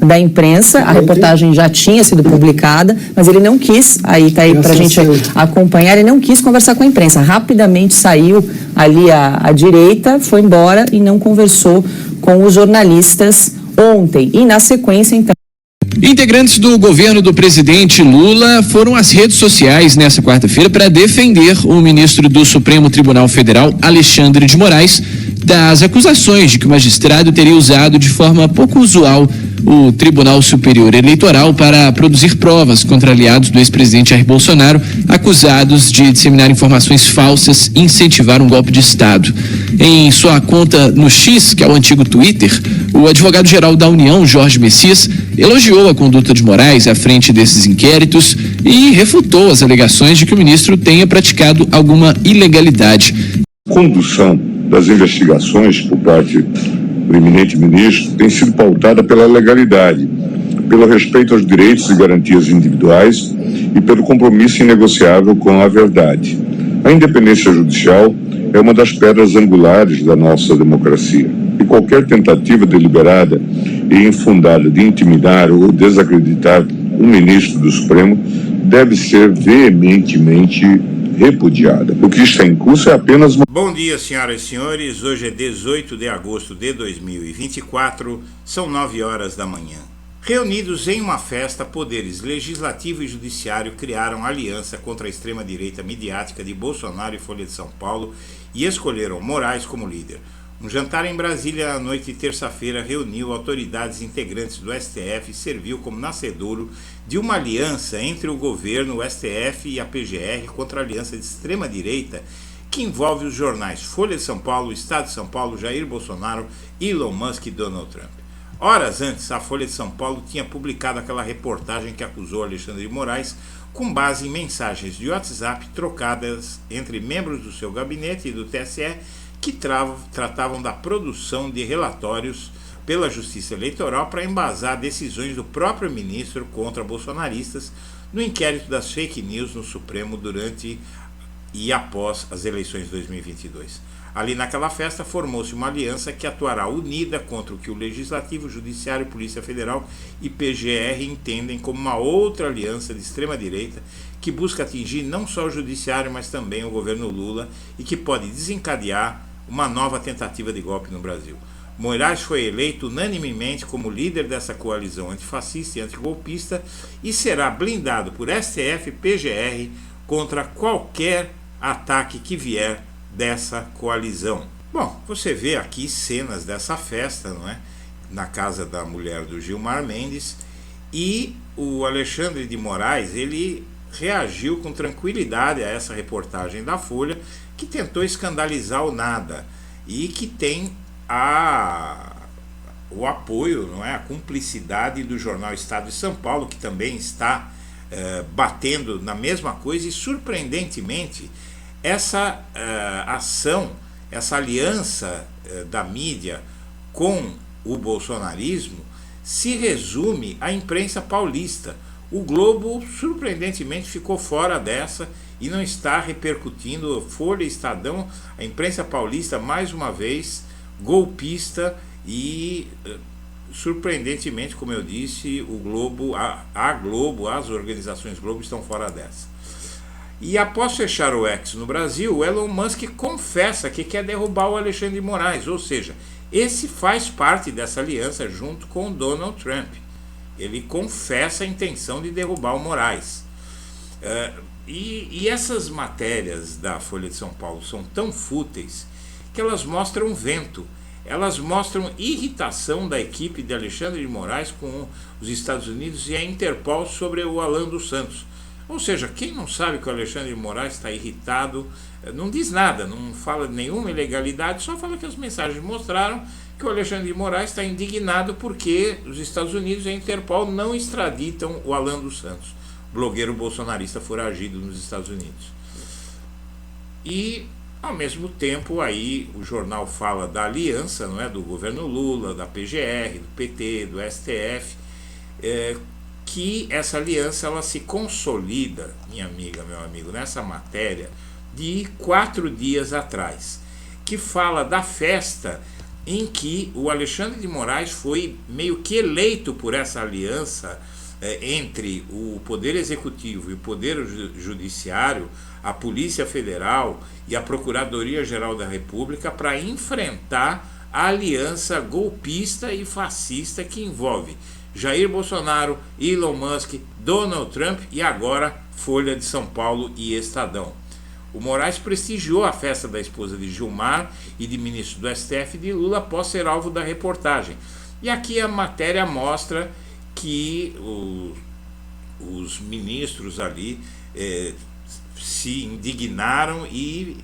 da imprensa, a reportagem já tinha sido publicada, mas ele não quis, está aí para a gente acompanhar, ele não quis conversar com a imprensa, rapidamente saiu ali à direita, foi embora e não conversou com os jornalistas ontem. E na sequência, então... Integrantes do governo do presidente Lula foram às redes sociais nesta quarta-feira para defender o ministro do Supremo Tribunal Federal, Alexandre de Moraes, das acusações de que o magistrado teria usado de forma pouco usual o Tribunal Superior Eleitoral para produzir provas contra aliados do ex-presidente Jair Bolsonaro, acusados de disseminar informações falsas e incentivar um golpe de Estado. Em sua conta no X, que é o antigo Twitter, o advogado-geral da União, Jorge Messias, elogiou a conduta de Moraes à frente desses inquéritos e refutou as alegações de que o ministro tenha praticado alguma ilegalidade. Condução das investigações por parte do eminente ministro tem sido pautada pela legalidade, pelo respeito aos direitos e garantias individuais e pelo compromisso inegociável com a verdade. A independência judicial é uma das pedras angulares da nossa democracia. E qualquer tentativa deliberada e infundada de intimidar ou desacreditar um ministro do Supremo deve ser veementemente repudiada. O que está em curso é apenas uma... Bom dia, senhoras e senhores. Hoje é 18 de agosto de 2024, são 9 horas da manhã. Reunidos em uma festa, poderes legislativo e judiciário criaram aliança contra a extrema-direita midiática de Bolsonaro e Folha de São Paulo e escolheram Moraes como líder. Um jantar em Brasília à noite de terça-feira reuniu autoridades integrantes do STF e serviu como nascedouro de uma aliança entre o governo, o STF e a PGR contra a aliança de extrema-direita que envolve os jornais Folha de São Paulo, Estado de São Paulo, Jair Bolsonaro, Elon Musk e Donald Trump. Horas antes, a Folha de São Paulo tinha publicado aquela reportagem que acusou Alexandre de Moraes com base em mensagens de WhatsApp trocadas entre membros do seu gabinete e do TSE que tratavam da produção de relatórios pela Justiça Eleitoral para embasar decisões do próprio ministro contra bolsonaristas no inquérito das fake news no Supremo durante e após as eleições de 2022. Ali naquela festa formou-se uma aliança que atuará unida contra o que o Legislativo, Judiciário, Polícia Federal e PGR entendem como uma outra aliança de extrema-direita que busca atingir não só o Judiciário, mas também o governo Lula e que pode desencadear uma nova tentativa de golpe no Brasil. Moraes foi eleito unanimemente como líder dessa coalizão antifascista e antigolpista e será blindado por STF e PGR contra qualquer ataque que vier dessa coalizão. Bom, você vê aqui cenas dessa festa, não é? Na casa da mulher do Gilmar Mendes, e o Alexandre de Moraes, ele reagiu com tranquilidade a essa reportagem da Folha, que tentou escandalizar o nada e que tem o apoio, não é? A cumplicidade do jornal Estado de São Paulo, que também está batendo na mesma coisa, e surpreendentemente essa ação, essa aliança da mídia com o bolsonarismo se resume à imprensa paulista. O Globo, surpreendentemente, ficou fora dessa e não está repercutindo. Folha, Estadão, a imprensa paulista, mais uma vez, golpista e, surpreendentemente, como eu disse, o Globo, a Globo, as organizações Globo estão fora dessa. E após fechar o X no Brasil, o Elon Musk confessa que quer derrubar o Alexandre de Moraes, ou seja, esse faz parte dessa aliança junto com o Donald Trump. Ele confessa a intenção de derrubar o Moraes. E essas matérias da Folha de São Paulo são tão fúteis que elas mostram vento, elas mostram irritação da equipe de Alexandre de Moraes com os Estados Unidos e a Interpol sobre o Alan dos Santos. Ou seja, quem não sabe que o Alexandre de Moraes está irritado, não diz nada, não fala de nenhuma ilegalidade, só fala que as mensagens mostraram que o Alexandre de Moraes está indignado porque os Estados Unidos e a Interpol não extraditam o Alan dos Santos, blogueiro bolsonarista foragido nos Estados Unidos. E, ao mesmo tempo, aí o jornal fala da aliança, não é, do governo Lula, da PGR, do PT, do STF, que essa aliança ela se consolida, minha amiga, meu amigo, nessa matéria de 4 dias atrás, que fala da festa em que o Alexandre de Moraes foi meio que eleito por essa aliança entre o Poder Executivo e o Poder Judiciário, a Polícia Federal e a Procuradoria-Geral da República para enfrentar a aliança golpista e fascista que envolve Jair Bolsonaro, Elon Musk, Donald Trump e agora Folha de São Paulo e Estadão. O Moraes prestigiou a festa da esposa de Gilmar e de ministro do STF de Lula após ser alvo da reportagem. E aqui a matéria mostra que os ministros ali se indignaram e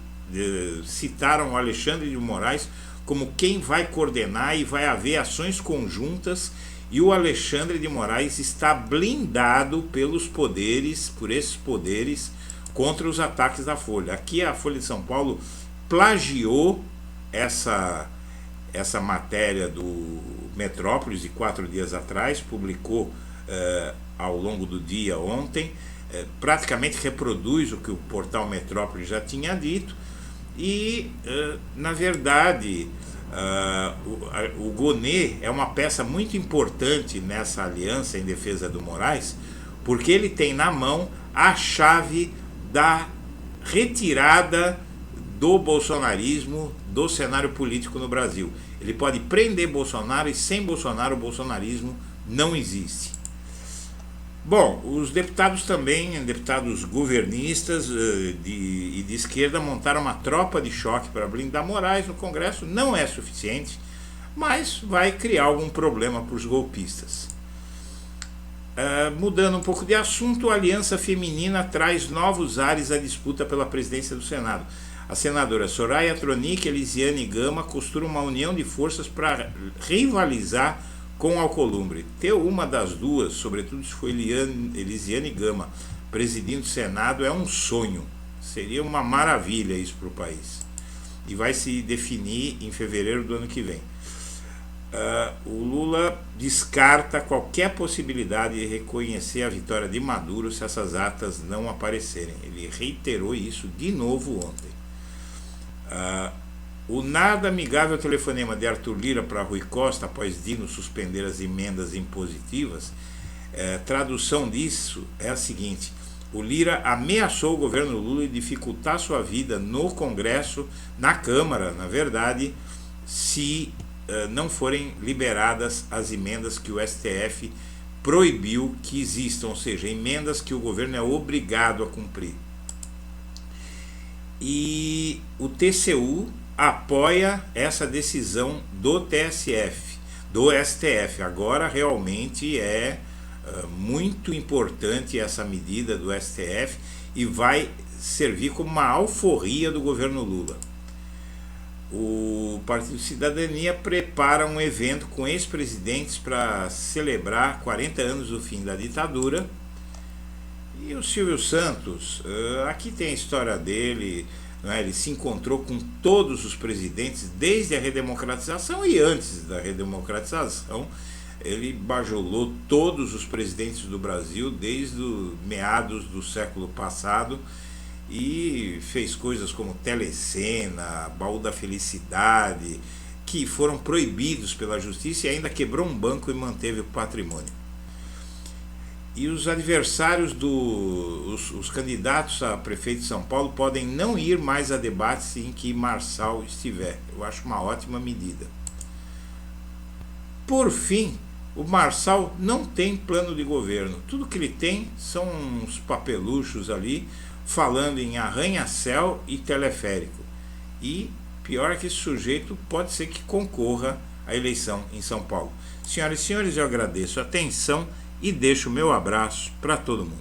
citaram o Alexandre de Moraes como quem vai coordenar e vai haver ações conjuntas, e o Alexandre de Moraes está blindado pelos poderes, por esses poderes, contra os ataques da Folha. Aqui a Folha de São Paulo plagiou essa matéria do Metrópolis de 4 dias atrás, publicou ao longo do dia ontem, praticamente reproduz o que o portal Metrópolis já tinha dito e, na verdade, o Gonê é uma peça muito importante nessa aliança em defesa do Moraes, porque ele tem na mão a chave da retirada do bolsonarismo do cenário político no Brasil. Ele pode prender Bolsonaro e sem Bolsonaro o bolsonarismo não existe. Bom, os deputados também, deputados governistas e de esquerda, montaram uma tropa de choque para blindar Moraes no Congresso. Não é suficiente, mas vai criar algum problema para os golpistas. Mudando um pouco de assunto, a Aliança Feminina traz novos ares à disputa pela presidência do Senado. A senadora Soraya Tronic e Elisiane Gama costuram uma união de forças para rivalizar com Alcolumbre. Ter uma das duas, sobretudo se for Elisiane Gama, presidindo o Senado, é um sonho. Seria uma maravilha isso para o país. E vai se definir em fevereiro do ano que vem. O Lula descarta qualquer possibilidade de reconhecer a vitória de Maduro se essas atas não aparecerem. Ele reiterou isso de novo ontem. O nada amigável telefonema de Arthur Lira para Rui Costa após Dino suspender as emendas impositivas, tradução disso é a seguinte: o Lira ameaçou o governo Lula de dificultar sua vida no Congresso, na Câmara, na verdade, se não forem liberadas as emendas que o STF proibiu que existam, ou seja, emendas que o governo é obrigado a cumprir. E o TCU apoia essa decisão do STF. Agora realmente é muito importante essa medida do STF e vai servir como uma alforria do governo Lula. O Partido Cidadania prepara um evento com ex-presidentes para celebrar 40 anos do fim da ditadura. E o Silvio Santos, aqui tem a história dele, né? Ele se encontrou com todos os presidentes desde a redemocratização e antes da redemocratização. Ele bajulou todos os presidentes do Brasil desde os meados do século passado e fez coisas como Telecena, Baú da Felicidade, que foram proibidos pela justiça, e ainda quebrou um banco e manteve o patrimônio. E os adversários os candidatos a prefeito de São Paulo podem não ir mais a debates em que Marçal estiver. Eu acho uma ótima medida. Por fim, o Marçal não tem plano de governo. Tudo que ele tem são uns papeluchos ali, falando em arranha-céu e teleférico. E pior é que esse sujeito pode ser que concorra à eleição em São Paulo. Senhoras e senhores, eu agradeço a atenção e deixo o meu abraço para todo mundo.